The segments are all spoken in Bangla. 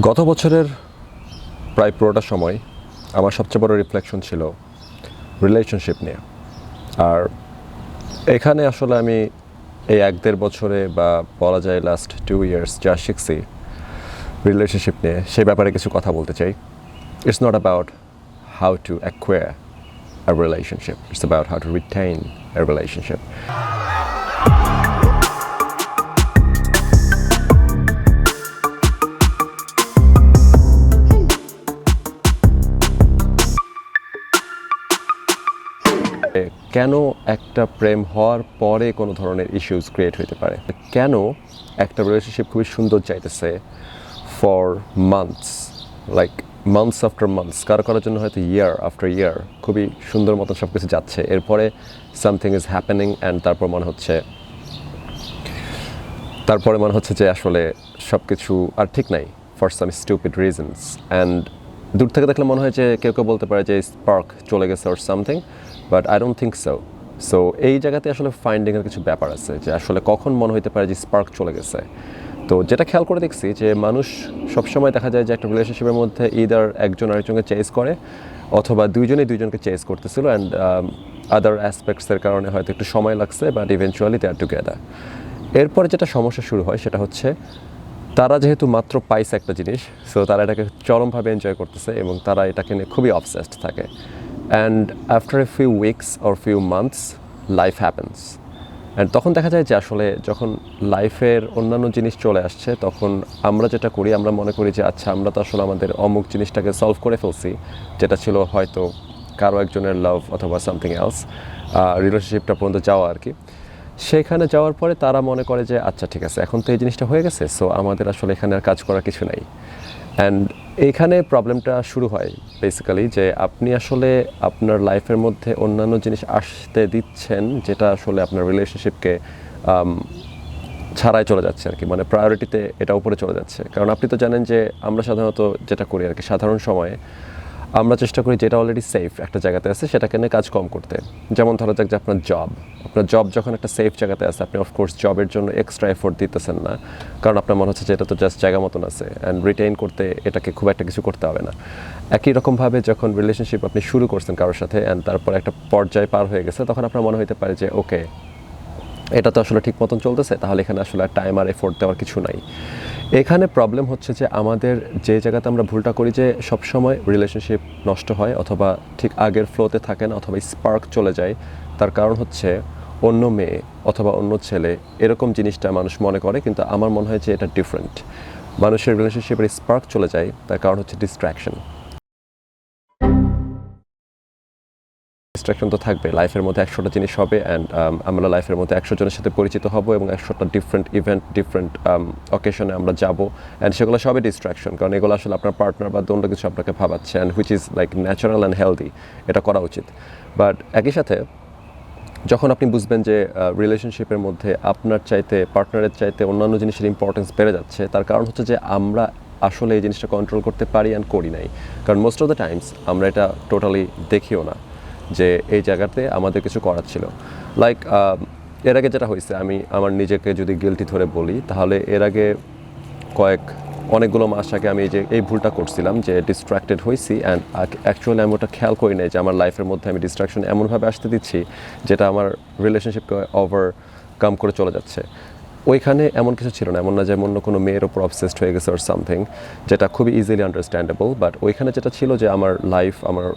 গত বছরের প্রায় পুরোটা সময় আমার সবচেয়ে বড় রিফ্লেকশন ছিল রিলেশনশিপ নিয়ে। আর এখানে আসলে আমি এই 1-1.5 বছরে বা বলা যায় লাস্ট 2 ইয়ার্স যা শিখছি রিলেশনশিপ নিয়ে, সেই ব্যাপারে কিছু কথা বলতে চাই। It's not about how to acquire a relationship, it's about how to retain a relationship. কেন একটা প্রেম হওয়ার পরে কোনো ধরনের ইস্যুস ক্রিয়েট হতে পারে, কেন একটা রিলেশনশিপ খুবই সুন্দর চাইতেছে for months, like months after months, কারোর জন্য হয়তো ইয়ার আফটার ইয়ার খুবই সুন্দর মতো সব কিছু যাচ্ছে, এরপরে সামথিং ইজ হ্যাপেনিং অ্যান্ড তারপরে মনে হচ্ছে যে আসলে সব কিছু আর ঠিক নাই for some stupid reasons. And দূর থেকে দেখলে মনে হয় যে কেউ বলতে পারে যে স্পার্ক চলে গেছে or something, but I don't think so এই জায়গাতে আসলে ফাইন্ডিংয়ের কিছু ব্যাপার আছে যে আসলে কখন মনে হতে পারে যে স্পার্ক চলে গেছে। তো যেটা খেয়াল করে দেখছি যে মানুষ সবসময় দেখা যায় যে একটা রিলেশনশিপের মধ্যে ইদার একজন আরেকজনকে চেস করে, অথবা দুইজনকে চেস করতেছিল অ্যান্ড আদার অ্যাসপেক্টসের কারণে হয়তো একটু সময় লাগছে, but eventually they are together. এরপরে যেটা সমস্যা শুরু হয় সেটা হচ্ছে তারা যেহেতু মাত্র পাইছে একটা জিনিস, সো তারা এটাকে চরমভাবে এনজয় করতেছে এবং তারা এটাকে নিয়ে খুবই অবসেসড থাকে। And after a few weeks or few months life happens, and তখন দেখা যায় যে আসলে যখন লাইফের অন্যান্য জিনিস চলে আসছে, তখন আমরা যেটা করি, আমরা মনে করি যে আচ্ছা আমরা তো আসলে আমাদের অমুক জিনিসটাকে সলভ করে ফেলছি, যেটা ছিল হয়তো কারো একজনের লাভ অথবা সামথিং এলস, রিলেশনশিপটা পর্যন্ত যাওয়া আর কি। সেখানে যাওয়ার পরে তারা মনে করে যে আচ্ছা ঠিক আছে, এখন তো এই জিনিসটা হয়ে গেছে, সো আমাদের আসলে এখানে আর কাজ করার কিছু নাই। অ্যান্ড এইখানে প্রবলেমটা শুরু হয় বেসিক্যালি যে আপনি আসলে আপনার লাইফের মধ্যে অন্যান্য জিনিস আসতে দিচ্ছেন, যেটা আসলে আপনার রিলেশনশিপকে ছাড়াই চলে যাচ্ছে আর কি, মানে প্রায়োরিটিতে এটা উপরে চলে যাচ্ছে। কারণ আপনি তো জানেন যে আমরা সাধারণত যেটা করি আর কি, সাধারণ সময়ে আমরা চেষ্টা করি যেটা অলরেডি সেফ একটা জায়গাতে আছে সেটাকে নিয়ে কাজ কম করতে। যেমন ধরা যাক যে আপনার জব যখন একটা সেফ জায়গাতে আছে, আপনি অফকোর্স জবের জন্য এক্সট্রা এফোর্ট দিতেছেন না, কারণ আপনার মনে হচ্ছে যে এটা তো জাস্ট জায়গা মতন আছে অ্যান্ড রিটেইন করতে এটাকে খুব একটা কিছু করতে হবে না। একই রকমভাবে যখন রিলেশনশিপ আপনি শুরু করছেন কারোর সাথে অ্যান্ড তারপর একটা পর্যায়ে পার হয়ে গেছে, তখন আপনার মনে হতে পারে যে ওকে, এটা তো আসলে ঠিক মতন চলতেছে, তাহলে এখানে আসলে আর টাইম আর এফোর্ট দেওয়ার কিছু নাই। এখানে প্রবলেম হচ্ছে যে আমাদের যে জায়গাতে আমরা ভুলটা করি যে সবসময় রিলেশনশিপ নষ্ট হয় অথবা ঠিক আগের ফ্লোতে থাকে না অথবা স্পার্ক চলে যায়, তার কারণ হচ্ছে অন্য মেয়ে অথবা অন্য ছেলে, এরকম জিনিসটা মানুষ মনে করে। কিন্তু আমার মনে হয় যে এটা ডিফারেন্ট। মানুষের রিলেশনশিপের স্পার্ক চলে যায়, তার কারণ হচ্ছে ডিস্ট্র্যাকশন তো থাকবে। লাইফের মধ্যে 100টা জিনিস হবে অ্যান্ড আমরা লাইফের মধ্যে 100 জনের সাথে পরিচিত হব এবং 100টা ডিফারেন্ট ইভেন্ট, ডিফারেন্ট অকেশনে আমরা যাব, অ্যান্ড সেগুলো সবই ডিস্ট্র্যাকশন, কারণ এগুলো আসলে আপনার পার্টনার বা অন্য কিছু আপনাকে ভাবাচ্ছে, and which is like natural and healthy, এটা করা উচিত। বাট একই সাথে যখন আপনি বুঝবেন যে রিলেশনশিপের মধ্যে আপনার চাইতে, পার্টনারের চাইতে অন্যান্য জিনিসের ইম্পর্টেন্স বেড়ে যাচ্ছে, তার কারণ হচ্ছে যে আমরা আসলে এই জিনিসটা কন্ট্রোল করতে পারি অ্যান্ড করি নাই। কারণ মোস্ট অফ দ্য টাইমস আমরা এটা টোটালি দেখিও না যে এই জায়গাতে আমাদের কিছু করার ছিল। লাইক এর আগে যেটা হয়েছে, আমি আমার নিজেকে যদি গিল্টি ধরে বলি, তাহলে এর আগে অনেকগুলো মাস আগে আমি এই ভুলটা করছিলাম যে ডিস্ট্র্যাক্টেড হয়েছি, অ্যান্ড অ্যাকচুয়ালি আমি ওটা খেয়াল করি নাই যে আমার লাইফের মধ্যে আমি ডিস্ট্রাকশন এমনভাবে আসতে দিচ্ছি যেটা আমার রিলেশনশিপকে ওভারকাম করে চলে যাচ্ছে। ওইখানে এমন কিছু ছিল না, এমন না যে অন্য কোনো মেয়ের ওপর অবসেসড হয়ে গেছে অর সামথিং, যেটা খুবই ইজিলি আন্ডারস্ট্যান্ডেবল। বাট ওইখানে যেটা ছিল যে আমার লাইফ, আমার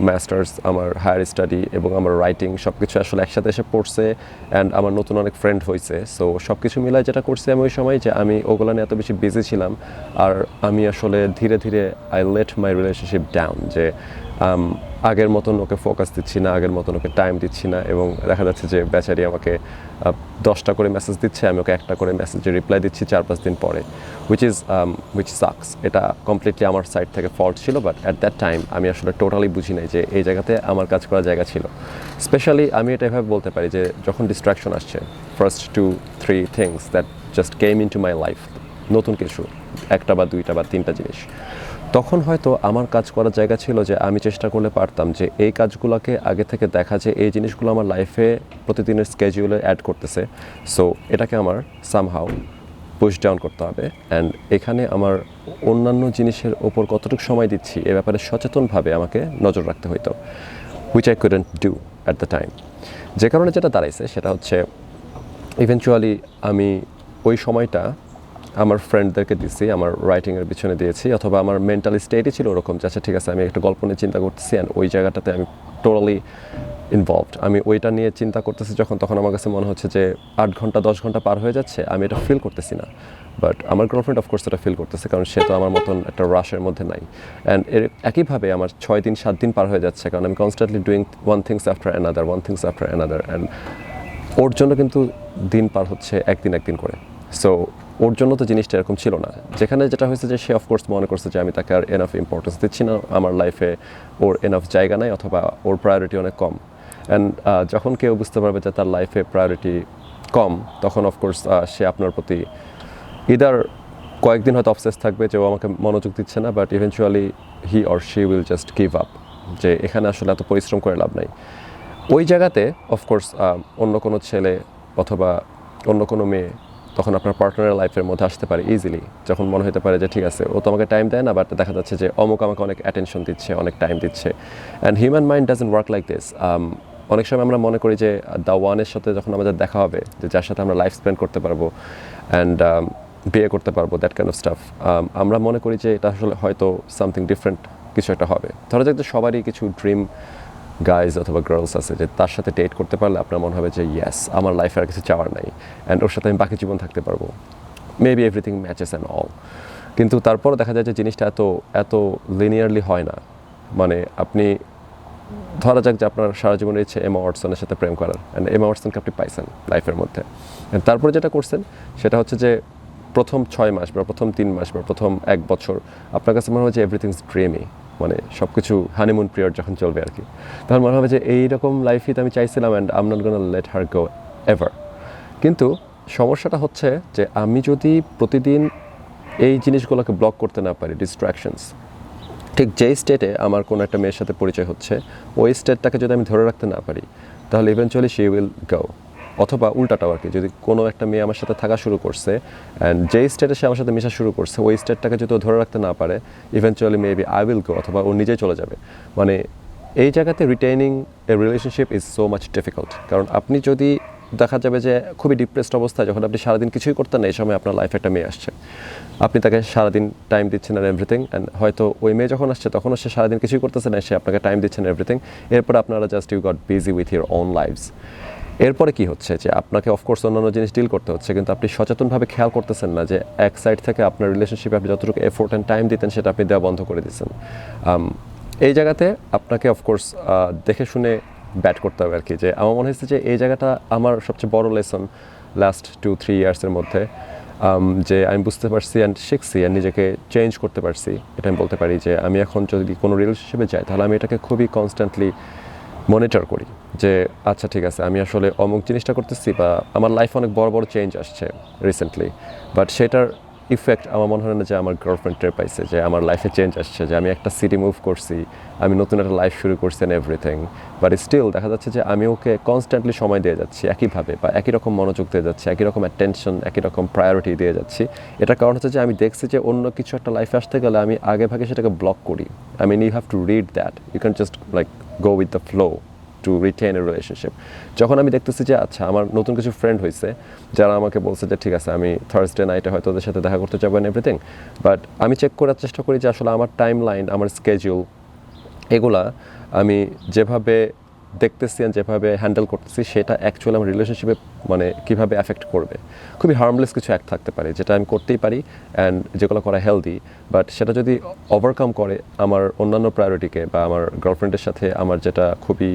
মাস্টার্স, আমার হায়ার স্টাডি এবং আমার রাইটিং সব কিছু আসলে একসাথে এসে পড়ছে, অ্যান্ড আমার নতুন অনেক ফ্রেন্ড হয়েছে। সো সব কিছু মিলায় যেটা করছি আমি ওই সময়, যে আমি ওগুলো নিয়ে এত বেশি বিজি ছিলাম, আর আমি আসলে ধীরে ধীরে I let my relationship down, যে আগের মতন ওকে ফোকাস দিচ্ছি না, আগের মতন ওকে টাইম দিচ্ছি না, এবং দেখা যাচ্ছে যে বেচারি আমাকে 10টা করে মেসেজ দিচ্ছে, আমি ওকে একটা করে মেসেজে রিপ্লাই দিচ্ছি 4-5 দিন পরে, উইচ সাকস। এটা কমপ্লিটলি আমার সাইড থেকে ফল্ট ছিল, বাট অ্যাট দ্যাট টাইম আমি আসলে টোটালি বুঝি নাই যে এই জায়গাতে আমার কাজ করার জায়গা ছিল। স্পেশালি আমি এটা এভাবে বলতে পারি যে যখন ডিস্ট্রাকশন আসছে, first 2-3 things that just came in to my life, নতুন কিছু, একটা বা দুইটা বা তিনটা জিনিস, তখন হয়তো আমার কাজ করার জায়গা ছিল যে আমি চেষ্টা করলে পারতাম যে এই কাজগুলোকে আগে থেকে দেখা, যে এই জিনিসগুলো আমার লাইফে প্রতিদিনের স্কেডিউলে অ্যাড করতেছে, সো এটাকে আমার সামহাউ পুশ ডাউন করতে হবে। অ্যান্ড এখানে আমার অন্যান্য জিনিসের ওপর কতটুকু সময় দিচ্ছি এ ব্যাপারে সচেতনভাবে আমাকে নজর রাখতে হইতো, which I couldn't do at the time. যে কারণে যেটা দাঁড়াইছে সেটা হচ্ছে ইভেনচুয়ালি আমি ওই সময়টা আমার ফ্রেন্ডদেরকে দিয়েছি, আমার রাইটিংয়ের পিছনে দিয়েছি, অথবা আমার মেন্টাল স্টেটই ছিল ওরকম যে আচ্ছা ঠিক আছে আমি একটা গল্প নিয়ে চিন্তা করতেছি অ্যান্ড ওই জায়গাটাতে আমি টোটালি ইনভলভড। আমি ওইটা নিয়ে চিন্তা করতেছি যখন, তখন আমার কাছে মনে হচ্ছে যে 8 ঘন্টা 10 ঘন্টা পার হয়ে যাচ্ছে, আমি এটা ফিল করতেছি না। বাট আমার গার্লফ্রেন্ড অফকোর্স এটা ফিল করতেছে, কারণ সে তো আমার মতন একটা রাশের মধ্যে নাই। অ্যান্ড এর একইভাবে আমার 6 দিন 7 দিন পার হয়ে যাচ্ছে, কারণ আমি constantly doing one things after another. And ওর জন্য কিন্তু দিন পার হচ্ছে একদিন করে। সো ওর জন্য তো জিনিসটা এরকম ছিল না। যেখানে যেটা হয়েছে যে সে অফকোর্স মনে করছে যে আমি তাকে আর এনাফ ইম্পর্টেন্স দিচ্ছি না, আমার লাইফে ওর এনাফ জায়গা নাই, অথবা ওর প্রায়োরিটি অনেক কম। অ্যান্ড যখন কেউ বুঝতে পারবে যে তার লাইফে প্রায়োরিটি কম, তখন অফকোর্স সে আপনার প্রতি ইদার কয়েকদিন হয়তো অবসেস থাকবে যে ও আমাকে মনোযোগ দিচ্ছে না, but eventually he or she will just give up, যে এখানে আসলে এত পরিশ্রম করে লাভ নাই। ওই জায়গাতে অফকোর্স অন্য কোনো ছেলে অথবা অন্য কোনো মেয়ে তখন আপনার পার্টনারের লাইফের মধ্যে আসতে পারে ইজিলি, যখন মনে হতে পারে যে ঠিক আছে ও তো আমাকে টাইম দেয় না, বাট দেখা যাচ্ছে যে অমুক আমাকে অনেক অ্যাটেনশন দিচ্ছে, অনেক টাইম দিচ্ছে। And human mind doesn't work like this. অনেক সময় আমরা মনে করি যে দ্য ওয়ানের সাথে যখন আমাদের দেখা হবে, যে যার সাথে আমরা লাইফ স্পেন্ড করতে পারবো অ্যান্ড বিয়ে করতে পারবো, দ্যাট কাইন্ড অফ স্টাফ, আমরা মনে করি যে এটা আসলে হয়তো সামথিং ডিফারেন্ট কিছু একটা হবে। ধরা যাক যে সবারই কিছু ড্রিম গাইজ অথবা গার্লস আছে যে তার সাথে ডেট করতে পারলে আপনার মনে হবে যে ইয়েস, আমার লাইফে আর কিছু চাওয়ার নাই, অ্যান্ড ওর সাথে আমি বাকি জীবন থাকতে পারবো, maybe everything matches and all. কিন্তু তারপরও দেখা যায় যে জিনিসটা এত লিনিয়ারলি হয় না। মানে আপনি ধরা যাক যে আপনার সারা জীবনের ইচ্ছে এমা ওয়াটসনের সাথে প্রেম করার, অ্যান্ড এমা ওয়াটসনকে আপনি পাইছেন লাইফের মধ্যে, তারপরে যেটা করছেন সেটা হচ্ছে যে প্রথম 6 মাস বা প্রথম 3 মাস বা প্রথম 1 বছর আপনার কাছে মনে হয় যে এভরিথিংস ড্রিমি, মানে সব কিছু হানিমুন পিরিয়ড যখন চলবে আর কি, তখন মনে হবে যে এইরকম লাইফই তো আমি চাইছিলাম and I am not gonna let her go ever. কিন্তু সমস্যাটা হচ্ছে যে আমি যদি প্রতিদিন এই জিনিসগুলোকে ব্লক করতে না পারি, ডিস্ট্র্যাকশনস, ঠিক যেই স্টেটে আমার কোনো একটা মেয়ের সাথে পরিচয় হচ্ছে ওই স্টেটটাকে যদি আমি ধরে রাখতে না পারি, তাহলে ইভেনচুয়ালি শি উইল গো। অথবা উল্টাটাও আর কি, যদি কোনো একটা মেয়ে আমার সাথে থাকা শুরু করছে অ্যান্ড যেই স্টেটে সে আমার সাথে মেশা শুরু করছে ওই স্টেটটাকে যদি ও ধরে রাখতে না পারে, eventually maybe I will go, অথবা ও নিজেই চলে যাবে। মানে এই জায়গাতে retaining A relationship is so much difficult. কারণ আপনি যদি দেখা যাবে যে খুবই ডিপ্রেসড অবস্থায় যখন আপনি সারাদিন কিছুই করতেন না, এই সময় আপনার লাইফে একটা মেয়ে আসছে, আপনি তাকে সারাদিন টাইম দিচ্ছেন আর এভরিথিং, অ্যান্ড হয়তো ওই মেয়ে যখন আসছে তখনও সে সারাদিন কিছুই করতেছে না, সে আপনাকে টাইম দিচ্ছেন এভরিথিং। এরপর আপনারা just you got busy with your own lifes. এরপরে কি হচ্ছে যে আপনাকে অফকোর্স অন্যান্য জিনিস ডিল করতে হচ্ছে, কিন্তু আপনি সচেতনভাবে খেয়াল করতেছেন না যে এক সাইড থেকে আপনার রিলেশনশিপে আপনি যতটুকু এফোর্ট অ্যান্ড টাইম দিতেন সেটা আপনি দেওয়া বন্ধ করে দিচ্ছেন। এই জায়গাতে আপনাকে অফকোর্স দেখে শুনে ব্যাট করতে হবে আর কি। যে আমার মনে হচ্ছে যে এই জায়গাটা আমার সবচেয়ে বড় লেসন লাস্ট 2-3 ইয়ার্সের মধ্যে, যে আমি বুঝতে পারছি অ্যান্ড শিখছি অ্যান্ড নিজেকে চেঞ্জ করতে পারছি। এটা আমি বলতে পারি যে আমি এখন যদি কোনো রিলেশনশিপে যাই তাহলে আমি এটাকে খুবই কনস্ট্যান্টলি মনিটর করি যে আচ্ছা ঠিক আছে আমি আসলে অমুক জিনিসটা করতেছি, বা আমার লাইফে অনেক বড় বড় চেঞ্জ আসছে রিসেন্টলি, বাট সেটার ইফেক্ট আমার মনে হয় না যে আমার গার্লফ্রেন্ড টের পাইছে যে আমার লাইফে চেঞ্জ আসছে, যে আমি একটা সিটি মুভ করছি, আমি নতুন একটা লাইফ শুরু করছি অ্যান্ড এভরিথিং। বাট স্টিল দেখা যাচ্ছে যে আমি ওকে কনস্ট্যান্টলি সময় দিয়ে যাচ্ছি একইভাবে, বা একই রকম মনোযোগ দিয়ে যাচ্ছি, একই রকম অ্যাটেনশন, একই রকম প্রায়োরিটি দিয়ে যাচ্ছি। এটার কারণ হচ্ছে যে আমি দেখছি যে অন্য কিছু একটা লাইফে আসতে গেলে আমি আগে ভাগে সেটাকে ব্লক করি। I mean you have to read that, you can just like go with the flow to retain a relationship. যখন আমি দেখতেছি যে আচ্ছা আমার নতুন কিছু ফ্রেন্ড হয়েছে যারা আমাকে বলছে যে ঠিক আছে আমি থার্সডে নাইটে হয়তো ওদের সাথে দেখা করতে যাবো অ্যান্ড এভরিথিং, বাট আমি চেক করার চেষ্টা করি যে আসলে আমার টাইম লাইন, আমার স্কেডিউল, এগুলা আমি যেভাবে দেখতেছি আর যেভাবে হ্যান্ডেল করতেছি সেটা অ্যাকচুয়ালি আমার রিলেশনশিপে মানে কীভাবে অ্যাফেক্ট করবে। খুবই হার্মলেস কিছু অ্যাক্ট থাকতে পারে যেটা আমি করতেই পারি অ্যান্ড যেগুলো করা হেলদি, বাট সেটা যদি ওভারকাম করে আমার অন্যান্য প্রায়োরিটিকে বা আমার গার্লফ্রেন্ডের সাথে আমার যেটা খুবই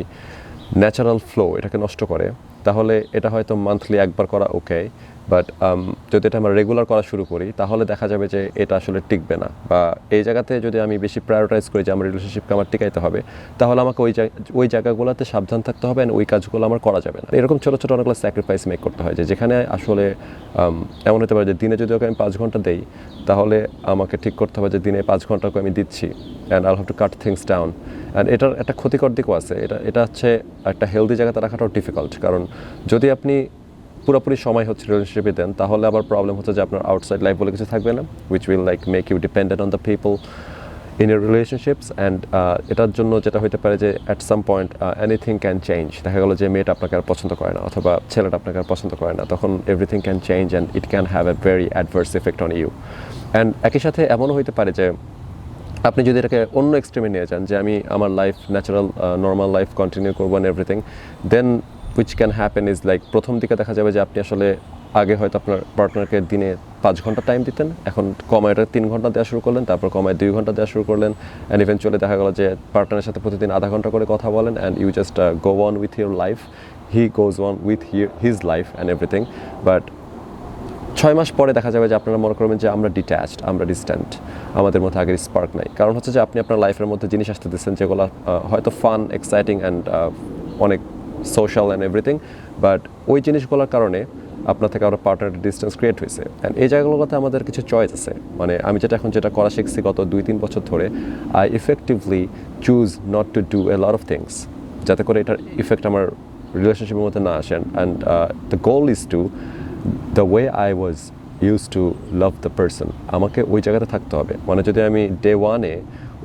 ন্যাচারাল ফ্লো এটাকে নষ্ট করে, তাহলে এটা হয়তো মান্থলি একবার করা ওকে, বাট যদি এটা আমরা রেগুলার করা শুরু করি তাহলে দেখা যাবে যে এটা আসলে টিকবে না। বা এই জায়গাতে যদি আমি বেশি প্রায়োরিটাইজ করি যে আমার রিলেশনশিপকে আমার টিকাইতে হবে, তাহলে আমাকে ওই জায়গাগুলোতে সাবধান থাকতে হবে অ্যান্ড ওই কাজগুলো আমার করা যাবে না। এরকম ছোটো ছোটো অনেকগুলো স্যাক্রিফাইস মেক করতে হয়, যে যেখানে আসলে এমন হতে পারে যে দিনে যদি ওকে আমি 5 ঘন্টা দেই, তাহলে আমাকে ঠিক করতে হবে যে দিনে 5 ঘন্টাকে আমি দিচ্ছি and I have to cut things down. And এটার একটা ক্ষতিকর দিকও আছে। এটা হচ্ছে একটা হেলদি জায়গাতে রাখাটাও ডিফিকাল্ট, কারণ যদি আপনি পুরোপুরি সময় হচ্ছে রিলেশনশিপে দেন, তাহলে আবার প্রবলেম হচ্ছে যে আপনার আউটসাইড লাইফ বলে কিছু থাকবে না, which will like make you dependent on the people in your relationships. And এটার জন্য যেটা হতে পারে যে at some point anything can change. দেখা গেলো যে মেয়েটা আপনাকে আর পছন্দ করে না, অথবা ছেলেটা আপনাকে আর পছন্দ করে না, তখন everything can change and it can have a very adverse effect on you. And একই সাথে এমনও হতে পারে যে আপনি যদি এটাকে অন্য এক্সট্রিমে নিয়ে যান, যে আমি আমার life natural normal life continue করবো and everything, then which can happen is like প্রথম দিকে দেখা যাবে যে আপনি আসলে আগে হয়তো আপনার পার্টনারকে দিনে 5 ঘন্টা টাইম দিতেন, এখন কমায় 3 ঘন্টা দেওয়া শুরু করলেন, তারপর কমায় 2 ঘন্টা দেওয়া শুরু করলেন, অ্যান্ড ইভেনচুয়ালি দেখা গেলো যে পার্টনারের সাথে প্রতিদিন আধা ঘন্টা করে কথা বলেন, and you just go on with your life, he goes on with his life and everything. But 6 মাস পরে দেখা যাবে যে আপনারা মনে করবেন যে আমরা ডিট্যাচড, আমরা ডিস্ট্যান্ট, আমাদের মধ্যে আগের স্পার্ক নাই। কারণ হচ্ছে যে আপনি আপনার লাইফের মধ্যে জিনিস আসতে দিচ্ছেন যেগুলো হয়তো ফান, এক্সাইটিং অ্যান্ড অনেক সোশ্যাল অ্যান্ড এভরিথিং, বাট ওই জিনিসগুলোর কারণে আপনার থেকে আমার পার্টনার ডিস্টেন্স ক্রিয়েট হয়েছে। অ্যান্ড এই জায়গাগুলোতে আমাদের কিছু চয়েস আছে। মানে আমি যেটা করা শিখছি গত 2-3 বছর ধরে, I effectively choose not to do a lot of things, যাতে করে এটার ইফেক্ট আমার রিলেশনশিপের মধ্যে না আসেন। And the goal is to the way I was use to love the person, আমাকে ওই জায়গাতে থাকতে হবে। মানে যদি আমি ডে 1-এ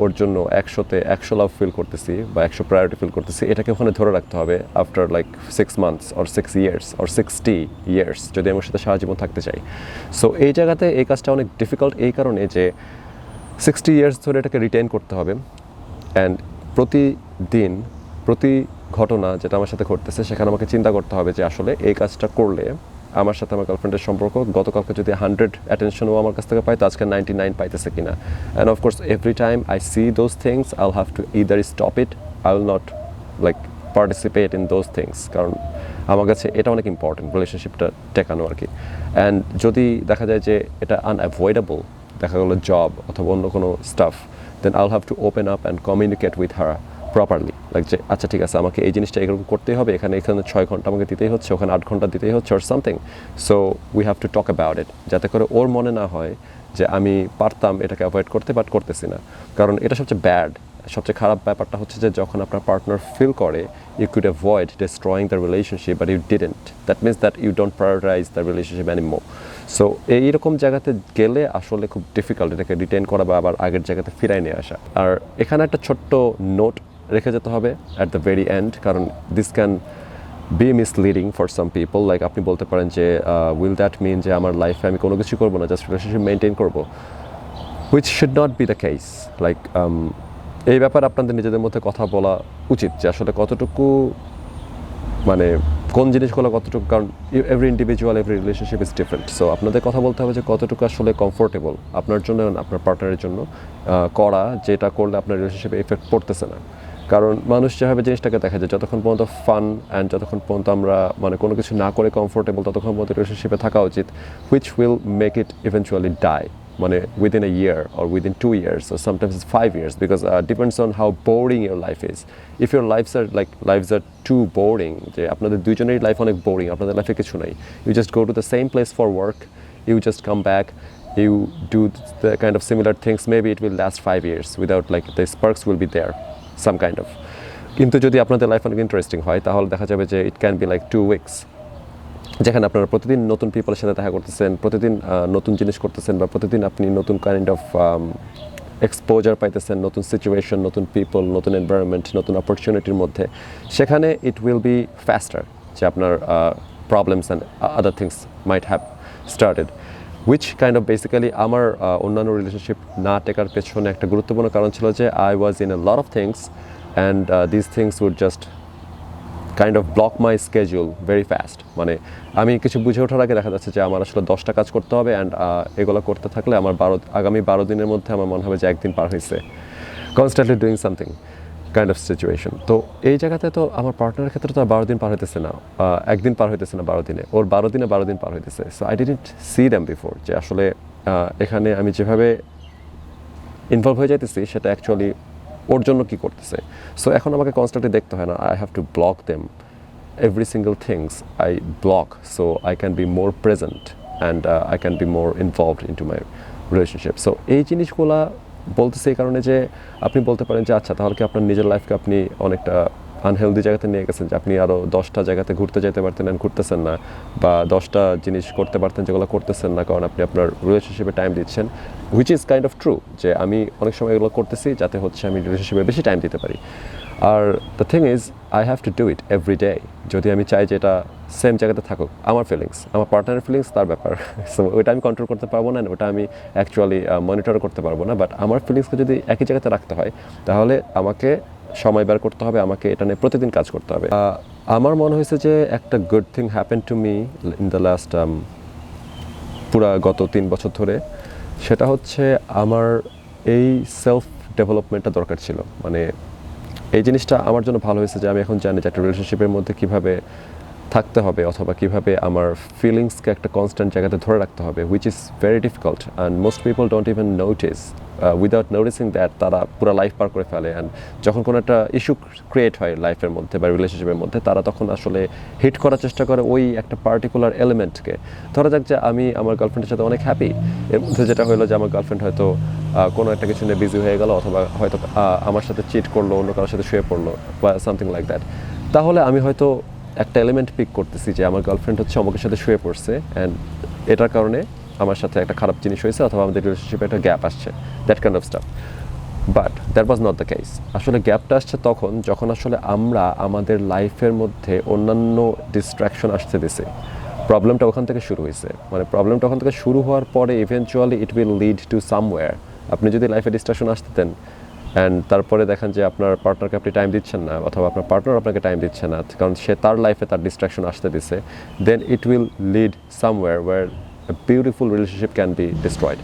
ওর জন্য 100-তে 100 লাভ ফিল করতেছি বা 100 প্রায়োরিটি ফিল করতেছি, এটাকে ওখানে ধরে রাখতে হবে after like 6 months or 6 years or 60 years, যদি আমার সাথে সারা জীবন থাকতে চাই। সো এই জায়গাতে এই কাজটা অনেক ডিফিকাল্ট এই কারণে যে 60 ইয়ার্স ধরে এটাকে রিটেইন করতে হবে। অ্যান্ড প্রতিদিন, প্রতি ঘটনা যেটা আমার সাথে ঘটতেছে, সেখানে আমাকে চিন্তা করতে হবে যে আসলে এই কাজটা করলে আমার সাথে আমার গার্লফ্রেন্ডের সম্পর্ক গতকালকে যদি 100 অ্যাটেনশনও আমার কাছ থেকে পাই, তো আজকে 99 পাইতেছে কিনা। And of course every time I see those things, I will have to either stop it, I will not like participate in those things, কারণ আমার কাছে এটা অনেক ইম্পর্টেন্ট রিলেশনশিপটা টেকানো আর কি। অ্যান্ড যদি দেখা যায় যে এটা আনঅ্যাভয়েডেবল, দেখা গেলো জব অথবা অন্য কোনো stuff, then I will have to open up and communicate with her properly, like যে আচ্ছা ঠিক আছে, আমাকে এই জিনিসটা এরকম করতেই হবে, এখানে 6 ঘন্টা আমাকে দিতেই হচ্ছে, ওখানে 8 ঘন্টা দিতেই হচ্ছে or something. So we have to talk about it, যাতে করে ওর মনে না হয় যে আমি পারতাম এটাকে অ্যাভয়েড করতে, বাট করতেছি না। কারণ এটা সবচেয়ে খারাপ ব্যাপারটা হচ্ছে যে যখন আপনার পার্টনার ফিল করে you could avoid destroying the relationship but you didn't, that means that you don't prioritize the relationship anymore. So এইরকম জায়গাতে গেলে আসলে খুব ডিফিকাল্ট এটাকে রিটেন করা বা আবার আগের জায়গাতে ফিরাই নিয়ে আসা। আর এখানে একটা ছোট্ট নোট রেখে যেতে হবে অ্যাট দ্য ভেরি এন্ড, কারণ this can be misleading for some people. Like আপনি বলতে পারেন যে উইল দ্যাট মিন যে আমার লাইফে আমি কোনো কিছু করবো না, জাস্ট রিলেশনশিপ মেনটেন করবো, which should not be the case. Like এই ব্যাপারে আপনাদের নিজেদের মধ্যে কথা বলা উচিত যে আসলে কতটুকু, মানে কোন জিনিসগুলো কতটুকু, কারণ every individual, every relationship is different. So আপনাদের কথা বলতে হবে যে কতটুকু আসলে কমফোর্টেবল আপনার জন্য, আপনার পার্টনারের জন্য করা, যেটা করলে আপনার রিলেশনশিপে এফেক্ট পড়তেছে না। কারণ মানুষ যেভাবে জিনিসটাকে দেখা যায়, যতক্ষণ পর্যন্ত ফান অ্যান্ড যতক্ষণ পর্যন্ত আমরা মানে কোনো কিছু না করে কমফোর্টেবল, ততক্ষণ পর্যন্ত রিলেশনশিপে থাকা উচিত, which will make it eventually die, মানে within a year or within 2 years or sometimes it's 5 years, because depends on how boring your life is. If your lives are too boring, যে আপনাদের দুইজনেরই লাইফ অনেক বোরিং, আপনাদের লাইফে কিছু নাই, you just go to the same place for work, you just come back, you do the kind of similar things, maybe it will last 5 years without like the sparks will be there some kind of. কিন্তু যদি আপনাদের লাইফ অনেক ইন্টারেস্টিং হয়, তাহলে দেখা যাবে যে it can be like 2 weeks, যেখানে আপনারা প্রতিদিন নতুন পিপলের সাথে দেখা করতেছেন, প্রতিদিন নতুন জিনিস করতেছেন, বা প্রতিদিন আপনি নতুন কাইন্ড অফ এক্সপোজার পাইতেছেন, নতুন সিচুয়েশন, নতুন পিপল, নতুন এনভায়রনমেন্ট, নতুন অপরচুনিটির মধ্যে, সেখানে ইট উইল বি ফাস্টার যে আপনার problems and other things might have started, which kind of basically আমার অন্যান্য রিলেশনশিপ না টেকার পেছনে একটা গুরুত্বপূর্ণ কারণ ছিল যে I was in a lot of things and this things would just kind of block my schedule very fast. মানে আমি কিছু বুঝে ওঠার আগে দেখা যাচ্ছে যে আমার আসলে 10টা কাজ করতে হবে, অ্যান্ড এগুলো করতে থাকলে আমার আগামী 12 দিনের মধ্যে আমার মনে হবে যে একদিন পার হয়েছে, constantly doing something kind of situation. তো এই জায়গাতে তো আমার পার্টনারের ক্ষেত্রে তো 12 দিন পার হইতেছে না, একদিন পার হইতেছে না 12 দিনে, ওর 12 দিনে 12 দিন পার হইতেছে। So I didn't see them before, যে আসলে এখানে আমি যেভাবে ইনভলভ হয়ে যাইতেছি সেটা অ্যাকচুয়ালি ওর জন্য কী করতেছে। সো এখন আমাকে কনস্ট্যান্টলি দেখতে হয় না, I have to block them, every single things I block so I can be more present and I can be more involved into my relationship. So এই জিনিসগুলা বলতেছে এই কারণে যে আপনি বলতে পারেন যে আচ্ছা তাহলে কি আপনার নিজের লাইফকে আপনি অনেকটা আনহেলদি জায়গাতে নিয়ে গেছেন, যে আপনি আরও 10টা জায়গাতে ঘুরতে যেতে পারতেন and ঘুরতেছেন না, বা 10টা জিনিস করতে পারতেন যেগুলো করতেছেন না কারণ আপনি আপনার রিলেশনশিপে টাইম দিচ্ছেন, which is kind of true, যে আমি অনেক সময় এগুলো করতেছি যাতে হচ্ছে আমি রিলেশনশিপে বেশি টাইম দিতে পারি। Are the thing is I have to do it every day. যদি আমি চাই যে এটা সেম জায়গাতে থাকুক, আমার ফিলিংস, আমার পার্টনারের ফিলিংস তার ব্যাপার, সো ওইটা আমি কন্ট্রোল করতে পারবো না, ওটা আমি অ্যাকচুয়ালি মনিটর করতে পারবো না, বাট আমার ফিলিংসকে যদি একই জায়গাতে রাখতে হয় তাহলে আমাকে সময় বের করতে হবে, আমাকে এটা নিয়ে প্রতিদিন কাজ করতে হবে। আমার মনে হয়েছে যে একটা good thing happen to me in the last পুরা গত 3 বছর ধরে, সেটা হচ্ছে আমার এই সেলফ ডেভেলপমেন্টটা দরকার ছিল। মানে এই জিনিসটা আমার জন্য ভালো হয়েছে যে আমি এখন জানি যে একটা রিলেশনশিপের মধ্যে কীভাবে থাকতে হবে অথবা কীভাবে আমার ফিলিংসকে একটা কনস্ট্যান্ট জায়গাতে ধরে রাখতে হবে, which is very difficult and most people don't even notice, without noticing that তারা পুরো লাইফ পার করে ফেলে। অ্যান্ড যখন কোনো একটা ইস্যু ক্রিয়েট হয় লাইফের মধ্যে বা রিলেশনশিপের মধ্যে, তারা তখন আসলে হিট করার চেষ্টা করে ওই একটা পার্টিকুলার এলিমেন্টকে। ধরা যাক যে আমি আমার গার্লফ্রেন্ডের সাথে অনেক হ্যাপি, এর মধ্যে যেটা হলো যে আমার গার্লফ্রেন্ড হয়তো কোনো একটা কিছু নিয়ে বিজি হয়ে গেল, অথবা হয়তো আমার সাথে চিট করলো, অন্য কারোর সাথে শুয়ে পড়লো বা সামথিং লাইক দ্যাট, তাহলে আমি হয়তো একটা এলিমেন্ট পিক করতেছি যে আমার গার্লফ্রেন্ড হচ্ছে অমুকের সাথে শুয়ে পড়ছে অ্যান্ড এটার কারণে আমার সাথে একটা খারাপ জিনিস হয়েছে অথবা আমাদের রিলেশনশিপে একটা গ্যাপ আসছে, that kind of staff. But that was not the case. আসলে গ্যাপটা আসছে তখন যখন আসলে আমরা আমাদের লাইফের মধ্যে অন্যান্য ডিস্ট্র্যাকশন আসতে দিছি। প্রবলেমটা ওখান থেকে শুরু হয়েছে, মানে প্রবলেমটা ওখান থেকে শুরু হওয়ার পরে eventually it will lead to somewhere. আপনি যদি লাইফে ডিস্ট্রাকশন আসতে দেন অ্যান্ড তারপরে দেখেন যে আপনার পার্টনারকে আপনি টাইম দিচ্ছেন না, অথবা আপনার পার্টনার আপনাকে টাইম দিচ্ছে না কারণ সে তার লাইফে তার ডিস্ট্রাকশন আসতে দিছে, then it will lead somewhere where a beautiful relationship can be destroyed.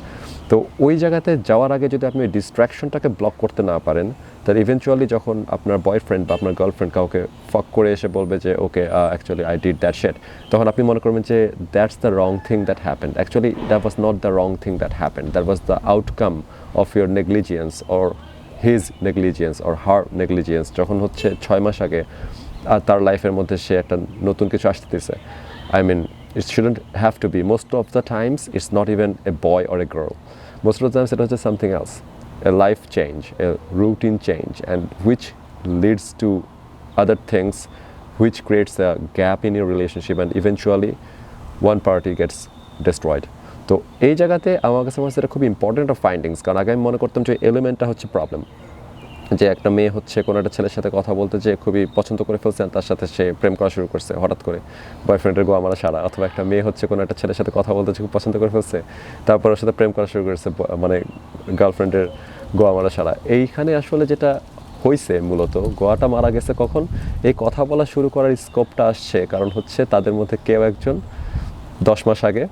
তো ওই জায়গাতে যাওয়ার আগে যদি আপনি ডিস্ট্রাকশনটাকে ব্লক করতে না পারেন, তাহলে ইভেনচুয়ালি যখন আপনার বয়ফ্রেন্ড বা আপনার গার্লফ্রেন্ড কাউকে ফক করে এসে বলবে যে okay actually I did that shit, তখন আপনি মনে করবেন যে that's the wrong thing that happened. Actually that was not the wrong thing that happened, that was the outcome of your negligence or his negligence or her negligence. যখন হচ্ছে 6 মাস আগে তার লাইফের মধ্যে সে একটা নতুন কিছু আসতেছে, I mean it shouldn't have to be. Most of the times it's not even a boy or a girl. Most of the times it was just something else, a life change, a routine change, and which leads to other things, which creates a gap in your relationship and eventually one party gets destroyed. তো এই জায়গাতে আমার কাছে মনে হচ্ছে এটা খুব ইম্পর্টেন্ট অফ ফাইন্ডিংস, কারণ আগে আমি মনে করতাম যে এলিমেন্টটা হচ্ছে প্রবলেম, যে একটা মেয়ে হচ্ছে কোনো একটা ছেলের সাথে কথা বলতে যে খুবই পছন্দ করে ফেলছে, তার সাথে সে প্রেম করা শুরু করছে হঠাৎ করে, বয়ফ্রেন্ডের গোয়া মারা সারা। অথবা একটা মেয়ে হচ্ছে কোনো একটা ছেলের সাথে কথা বলতে খুব পছন্দ করে ফেলছে, তারপর ওর সাথে প্রেম করা শুরু করেছে, মানে গার্লফ্রেন্ডের গোয়া মারা সারা। এইখানে আসলে যেটা হয়েছে মূলত, গোয়াটা মারা গেছে কখন, এই কথা বলা শুরু করার স্কোপটা আসছে কারণ হচ্ছে তাদের মধ্যে কেউ একজন 10 মাস আগে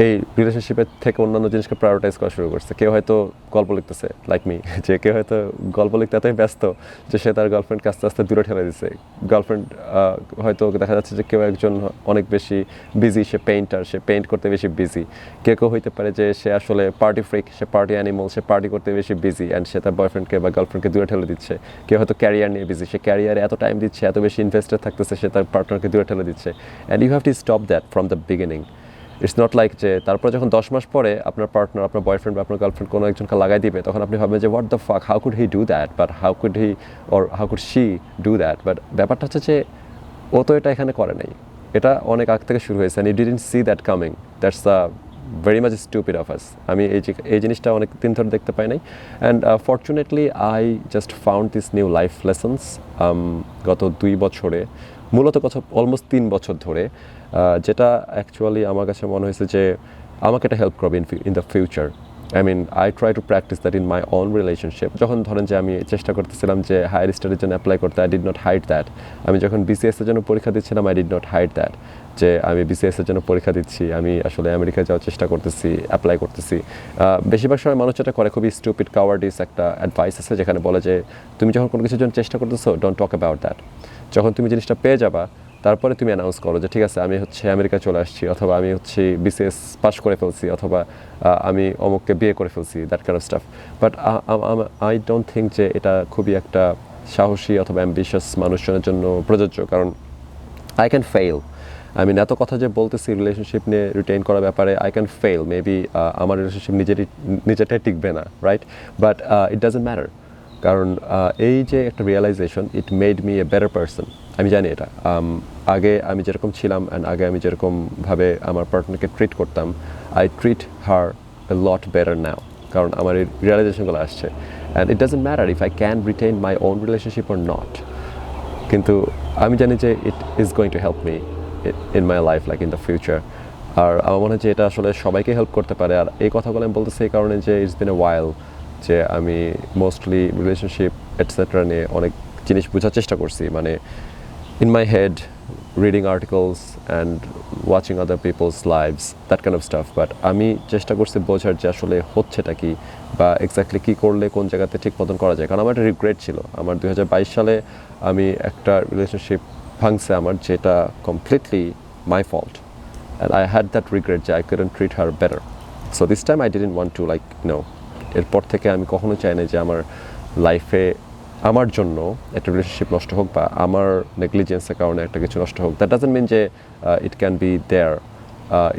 এই রিলেশনশিপের থেকে অন্যান্য জিনিসকে প্রায়োরিটাইজ করা শুরু করছে। কেউ হয়তো গল্প লিখতেছে লাইক মি, যে কেউ হয়তো গল্প লিখতে এতই ব্যস্ত যে সে তার গার্লফ্রেন্ডকে আস্তে আস্তে দূরে ঠেলে দিচ্ছে। গার্লফ্রেন্ড হয়তো দেখা যাচ্ছে যে কেউ একজন অনেক বেশি বিজি, সে পেইন্টার, সে পেইন্ট করতে বেশি বিজি। কেউ হইতে পারে যে সে আসলে পার্টি ফ্রিক, সে পার্টি অ্যানিমাল, সে পার্টি করতে বেশি বিজি অ্যান্ড সে তার বয়ফ্রেন্ডকে বা গার্লফ্রেন্ডকে দূরে ঠেলে দিচ্ছে। কেউ হয়তো ক্যারিয়ার নিয়ে বিজি, সে ক্যারিয়ারে এত টাইম দিচ্ছে, এত বেশি ইনভেস্টেড থাকতেছে, সে তার পার্টনারকে দূরে ঠেলে দিচ্ছে। And you have to stop that from the beginning. It's not like যে তারপর যখন 10 মাস পরে আপনার পার্টনার, আপনার বয়ফ্রেন্ড বা আপনার গার্লফ্রেন্ড কোনো একজনকে লাগাই দিবে, তখন আপনি ভাববেন যে what the fuck, how could he do that, but how could he or how could she do that. But ব্যাপারটা হচ্ছে যে ও তো এটা এখানে করে নাই, এটা অনেক আগ থেকে শুরু হয়েছে, and you didn't see that coming, that's the very much stupid of us. আমি এই জিনিসটা অনেক দিন ধরে দেখতে পাই নাই। And fortunately I just found this new life lessons গত 2 বছরে, মূলত কথা অলমোস্ট 3 বছর ধরে, যেটা অ্যাকচুয়ালি আমার কাছে মনে হয়েছে যে আমাকে এটা হেল্প করবে in the future. I mean I try to practice that in my own relationship. যখন ধরেন যে আমি চেষ্টা করতেছিলাম যে হায়ার স্টাডির জন্য অ্যাপ্লাই করতে, I did not hide that. আমি যখন বিসিএসের জন্য পরীক্ষা দিচ্ছিলাম, I did not hide that, যে আমি বিসিএসের জন্য পরীক্ষা দিচ্ছি, আমি আসলে আমেরিকায় যাওয়ার চেষ্টা করতেছি, অ্যাপ্লাই করতেছি। বেশিরভাগ সময় মানুষ যেটা করে, খুবই স্টুপিড কাওয়ার্ডিস একটা অ্যাডভাইস আছে যেখানে বলে যে তুমি যখন কোনো কিছুর জন্য চেষ্টা করতেছো, ডোন্ট টক অ্যাবাউট দ্যাট। যখন তুমি জিনিসটা পেয়ে যাবা, তারপরে তুমি অ্যানাউন্স করো যে ঠিক আছে আমি হচ্ছে আমেরিকা চলে আসছি, অথবা আমি হচ্ছে বিসিএস পাস করে ফেলছি, অথবা আমি অমুককে বিয়ে করে ফেলছি, that kind of staff. But I don't think যে এটা খুবই একটা সাহসী অথবা অ্যাম্বিশাস মানুষজনের জন্য প্রযোজ্য, কারণ I can fail. I mean এত কথা যে বলতেছি রিলেশনশিপ নিয়ে রিটেইন করার ব্যাপারে, আই ক্যান ফেল, মেবি আমার রিলেশনশিপ নিজেরটাই টিকবে না, right? But it doesn't matter. কারণ এই যে একটা realisation, it made me a better person. আমি জানি এটা আগে আমি যেরকম ছিলাম অ্যান্ড আগে আমি যেরকমভাবে আমার পার্টনারকে ট্রিট করতাম, I treat her a lot better now, কারণ আমার এই রিয়েলাইজেশনগুলো আসছে। And it doesn't matter if I can retain my own relationship or not, কিন্তু আমি জানি যে it is going to help me in my life, like in the future. আর আমার মনে হয় যে এটা আসলে সবাইকে হেল্প করতে পারে। আর এই কথাগুলো আমি বলতেছি এই কারণে যে ইটস বিন এ ওয়াইল, যে আমি মোস্টলি রিলেশনশিপ এটসেট্রা নিয়ে অনেক জিনিস বোঝার চেষ্টা করছি, মানে in my head reading articles and watching other people's lives, that kind of stuff, but আমি চেষ্টা করছি বোঝার যে আসলে হচ্ছেটা কি, বা এক্স্যাক্টলি কী করলে কোন জায়গাতে ঠিক মতন করা যায়। কারণ আমার একটা রিগ্রেট ছিল, আমার 2022 সালে আমি একটা রিলেশনশিপ ভাঙছে আমার, যেটা completely my fault, and I had that regret যে I couldn't treat her better, so this time I didn't want to, like, এরপর থেকে আমি কখনো চাই না যে আমার লাইফে আমার জন্য একটা রিলেশনশিপ নষ্ট হোক, বা আমার নেগলিজেন্সের কারণে একটা কিছু নষ্ট হোক। দ্যাট ডাজন্ট মিন যে it can be there,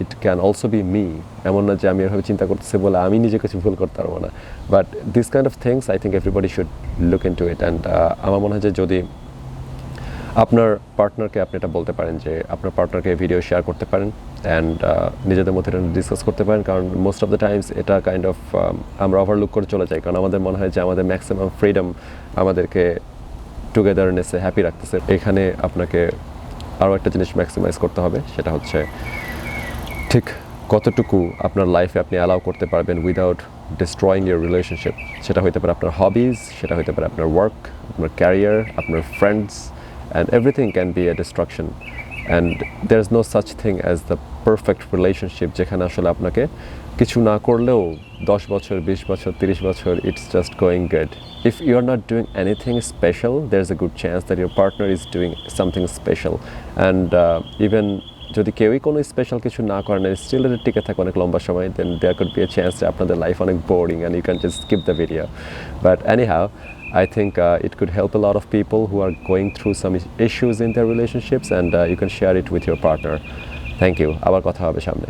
it can also be me. এমন না যে আমি এভাবে চিন্তা করতেছি বলে আমি নিজে কিছু ভুল করতে পারবো না, but this kind of things I think everybody should look into it. And আমার মনে হয় যে যদি আপনার পার্টনারকে আপনি এটা বলতে পারেন, যে আপনার পার্টনারকে ভিডিও শেয়ার করতে পারেন অ্যান্ড নিজেদের মধ্যে ডিসকাস করতে পারেন, কারণ মোস্ট অফ দ্য টাইমস এটা কাইন্ড অফ আমরা ওভারলুক করে চলে যাই, কারণ আমাদের মনে হয় যে আমাদের ম্যাক্সিমাম ফ্রিডম আমাদেরকে টুগেদারনেসে হ্যাপি রাখতেছে। এখানে আপনাকে আরও একটা জিনিস ম্যাক্সিমাইজ করতে হবে, সেটা হচ্ছে ঠিক কতটুকু আপনার লাইফে আপনি অ্যালাউ করতে পারবেন উইদাউট ডিস্ট্রয়িং ইউর রিলেশনশিপ। সেটা হতে পারে আপনার হবিজ, সেটা হতে পারে আপনার ওয়ার্ক, আপনার ক্যারিয়ার, আপনার friends, and everything can be a destruction, and there is no such thing as the perfect relationship যেখানে আসলে আপনাকে কিছু না করলেও 10 বছর 20 বছর 30 বছর it's just going good. If you are not doing anything special, there's a good chance that your partner is doing something special, and even যদি কেউই কোনো স্পেশাল কিছু না করেন, স্টিল এটা টিকে থাকে অনেক লম্বা সময়, then there could be a chance যে আপনাদের লাইফ অনেক boring and you can just skip the video. But anyhow, I think it could help a lot of people who are going through some issues in their relationships, and you can share it with your partner. Thank you. আবার কথা হবে সামনে।